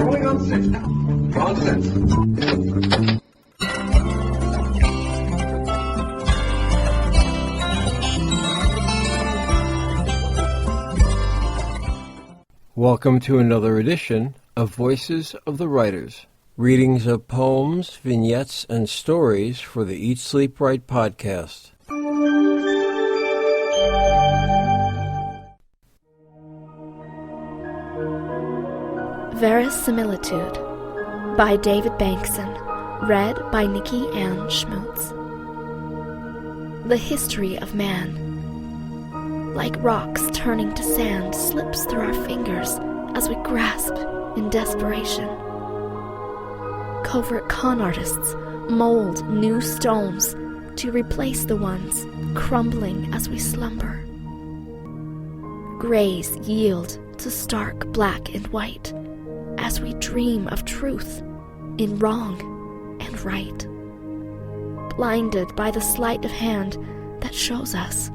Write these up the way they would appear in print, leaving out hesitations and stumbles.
Rolling on 6 now. Nonsense. Welcome to another edition of Voices of the Writers, readings of poems, vignettes, and stories for the Eat, Sleep, Write podcast. Verisimilitude by David Bankson, read by Nikki Ann Schmutz. The history of man, like rocks turning to sand, slips through our fingers as we grasp in desperation. Covert con artists mold new stones to replace the ones crumbling as we slumber. Grays yield to stark black and white as we dream of truth in wrong and right, blinded by the sleight of hand that shows us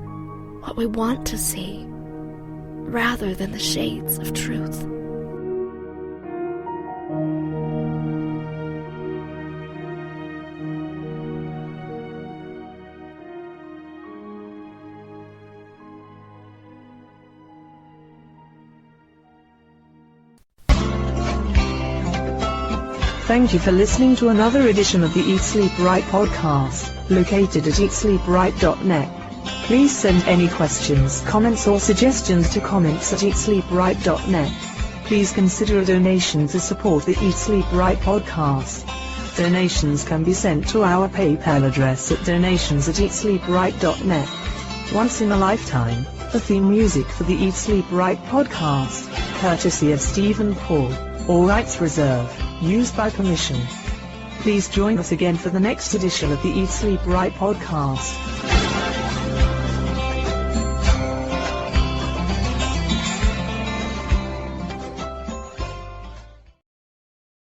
what we want to see, rather than the shades of truth. Thank you for listening to another edition of the Eat, Sleep, Write podcast, located at eatsleepwrite.net. Please send any questions, comments or suggestions to comments@eatsleepwrite.net. Please consider a donation to support the Eat, Sleep, Write podcast. Donations can be sent to our PayPal address at donations@eatsleepwrite.net. Once in a lifetime, the theme music for the Eat, Sleep, Write podcast, courtesy of Stephen Paul, all rights reserved, used by permission. Please join us again for the next edition of the Eat, Sleep, Write podcast.